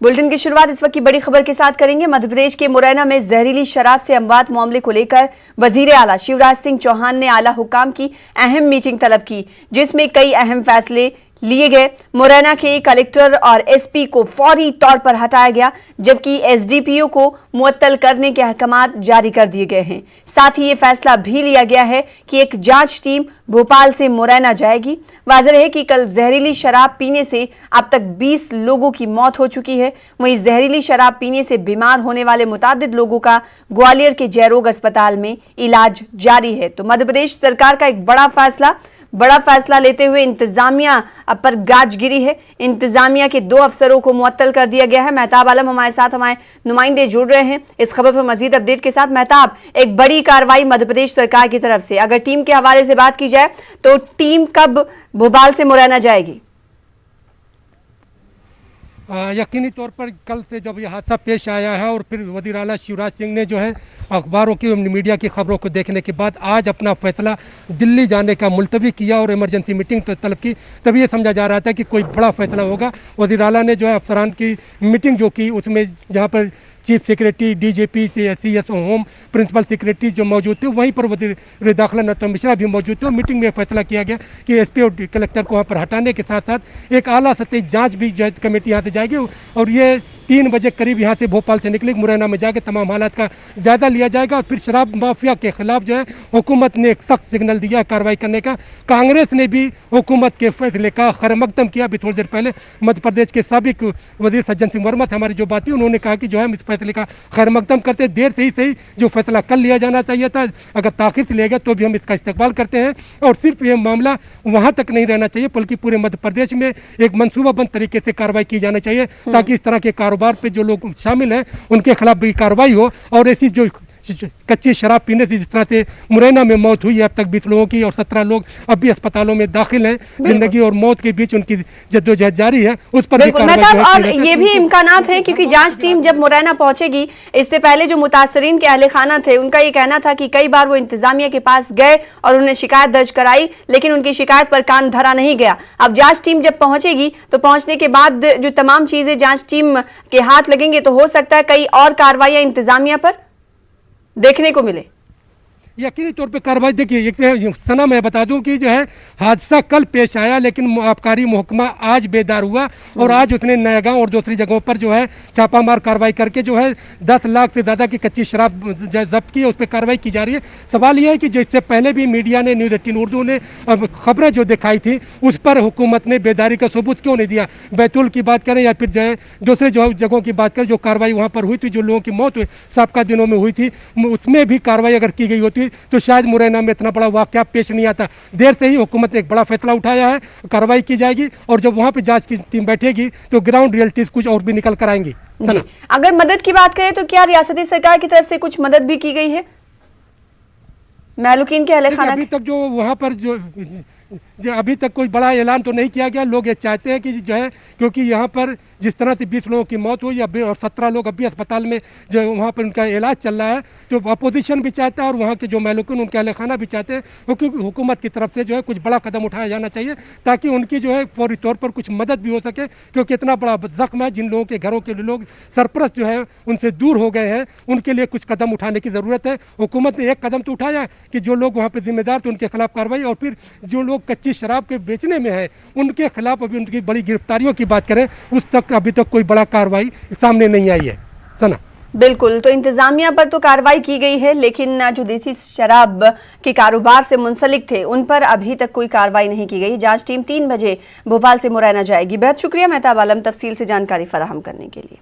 Bulletin की शुरुआत इस वक्त की बड़ी खबर के साथ करेंगे। मध्य प्रदेश के मुरैना में जहरीली शराब से अमवात मामले को लेकर वजीर आला शिवराज सिंह चौहान ने आला हुकाम की अहम मीटिंग तलब की, जिसमें कई अहम फैसले लिए गए। मुरैना के कलेक्टर और एसपी को फौरी तौर पर हटाया गया, जबकि एसडीपीओ को मुअत्तल करने के अहकामात जारी कर दिए गए हैं। साथ ही ये फैसला भी लिया गया है कि एक जांच टीम भोपाल से मुरैना जाएगी। वाज़ेह है कि कल जहरीली शराब पीने से अब तक 20 लोगों की मौत हो चुकी है। वहीं जहरीली शराब पीने से बीमार होने वाले मुतादिद लोगों का ग्वालियर के जयरोग अस्पताल में इलाज जारी है। तो मध्य प्रदेश सरकार का एक बड़ा फैसला लेते हुए इंतजामिया पर गाज गिरी है। इंतजामिया के 2 अफसरों को मुअत्तल कर दिया गया है। मेहताब आलम हमारे साथ हमारे नुमाइंदे जुड़ रहे हैं इस खबर पर मजीद अपडेट के साथ। मेहताब, एक बड़ी कार्रवाई मध्य प्रदेश सरकार की तरफ से, अगर टीम के हवाले से बात की जाए तो टीम कब भोपाल से मुरैना जाएगी? यकीनी तौर पर कल से जब यह हादसा पेश आया है और फिर वज़ीर आला शिवराज सिंह ने जो है अखबारों की मीडिया की खबरों को देखने के बाद आज अपना फैसला दिल्ली जाने का मुलतवी किया और इमरजेंसी मीटिंग तलब की, तभी ये समझा जा रहा था कि कोई बड़ा फैसला होगा। वज़ीर आला ने जो है अफसरान की मीटिंग जो की, उसमें जहाँ पर chief secretary, DGP, CS home, principal secretary जो मौजूद थे, वहीं पर वज़ीर दाखिला नरोत्तम मिश्रा भी मौजूद थे। मीटिंग में फैसला किया गया कि एसपी और कलेक्टर को वहाँ पर हटाने के साथ साथ एक आला सतही जांच भी कमेटी यहाँ से जाएगी और ये 3 बजे करीब यहाँ से भोपाल से निकले मुरैना में जाकर तमाम हालात का जायजा लिया जाएगा। और फिर शराब माफिया के खिलाफ जो है हुकूमत ने एक सख्त सिग्नल दिया कार्रवाई करने का। कांग्रेस ने भी हुकूमत के फैसले का खैरमकदम किया। अभी थोड़ी देर पहले मध्य प्रदेश के साबिक वजीर सज्जन सिंह वर्मा थे हमारी जो बात थी, उन्होंने कहा कि जो है हम इस फैसले का खैरमकदम करते, देर से ही सही जो फैसला कल लिया जाना चाहिए था, अगर ताखिर से लिया गया तो भी हम इसका इस्तकबाल करते हैं। और सिर्फ ये मामला वहां तक नहीं रहना चाहिए बल्कि पूरे मध्य प्रदेश में एक मनसूबाबंद तरीके से कार्रवाई की जानी चाहिए, ताकि इस तरह के कारोबार पे जो लोग शामिल हैं उनके खिलाफ भी कार्रवाई हो। और ऐसी जो कच्ची शराब पीने से जिस तरह से मुरैना में मौत हुई है अब तक 20 लोगों की और 17 लोग अब भी अस्पतालों में दाखिल हैं, जिंदगी और मौत के बीच उनकी जद्दोजहद जारी है, उस पर भी और ये भी इम्कानात है क्योंकि जांच टीम जब मुरैना पहुंचेगी, इससे पहले जो मुतासरीन के अहले खाना थे उनका ये कहना था कि कई बार वो इंतजामिया के पास गए और उन्हें शिकायत दर्ज कराई, लेकिन उनकी शिकायत पर कान धरा नहीं गया। अब जांच टीम जब पहुंचेगी तो पहुंचने के बाद जो तमाम चीजें जांच टीम के हाथ लगेंगे तो हो सकता है कई और कार्रवाई इंतजामिया पर देखने को मिले। यकीनी तौर पे कार्रवाई देखिए, सना मैं बता दूं कि जो है हादसा कल पेश आया, लेकिन आबकारी महकमा आज बेदार हुआ और आज उसने नयागांव और दूसरी जगहों पर जो है छापामार कार्रवाई करके जो है 10 लाख से ज्यादा की कच्ची शराब जब्त की, उस पर कार्रवाई की जा रही है। सवाल यह है कि जिससे पहले भी मीडिया ने, न्यूज़ 18 उर्दू ने खबरें जो दिखाई थी उस पर हुकूमत ने बेदारी का सबूत क्यों नहीं दिया? बैतूल की बात करें या फिर जो है दूसरे जो जगहों की बात करें, जो कार्रवाई वहां पर हुई थी, जो लोगों की मौत हुई साबका दिनों में हुई थी, उसमें भी कार्रवाई अगर की गई होती तो शायद मुरैना में इतना बड़ा वाकया पेश नहीं आता। देर से ही हुकूमत ने एक बड़ा फैसला उठाया है, कार्रवाई की जाएगी और जब वहां पे जांच की टीम बैठेगी तो ग्राउंड रियलिटीज कुछ और भी निकल कर आएंगी। अगर मदद की बात करें तो क्या रियासती सरकार की तरफ से कुछ मदद भी की गई है महलूकीन के अहले खाना? अभी तक जो वहां पर जो अभी तक कोई बड़ा ऐलान तो नहीं किया गया। लोग ये चाहते हैं कि जो है, क्योंकि यहाँ पर जिस तरह से 20 लोगों की मौत हुई और 17 लोग अभी अस्पताल में जो वहाँ पर उनका इलाज चल रहा है, तो अपोजिशन भी चाहता है और वहाँ के जो महलूकिन उनके अहले खाना भी चाहते हैं, क्योंकि हुकूमत की तरफ से जो है कुछ बड़ा कदम उठाया जाना चाहिए ताकि उनकी जो है फौरी तौर पर कुछ मदद भी हो सके, क्योंकि इतना बड़ा जख्म है। जिन लोगों के घरों के लोग सरपरस्त जो है उनसे दूर हो गए हैं, उनके लिए कुछ कदम उठाने की जरूरत है। हुकूमत ने एक कदम तो उठाया कि जो लोग वहाँ पर जिम्मेदार थे उनके खिलाफ कार्रवाई, और फिर जो लोग कच्ची शराब के बेचने में है उनके खिलाफ अभी उनकी बड़ी गिरफ्तारियों की बात करें, उस तक अभी तक कोई बड़ा कार्रवाई सामने नहीं आई है। सना बिल्कुल, तो इंतजामिया पर तो कार्रवाई की गई है, लेकिन जो देसी शराब के कारोबार से मुंसलिक थे उन पर अभी तक कोई कार्रवाई नहीं की गई। जांच टीम 3 बजे भोपाल से मुरैना जाएगी। बेहद शुक्रिया मेहताब आलम तफसील से जानकारी फराहम करने के लिए।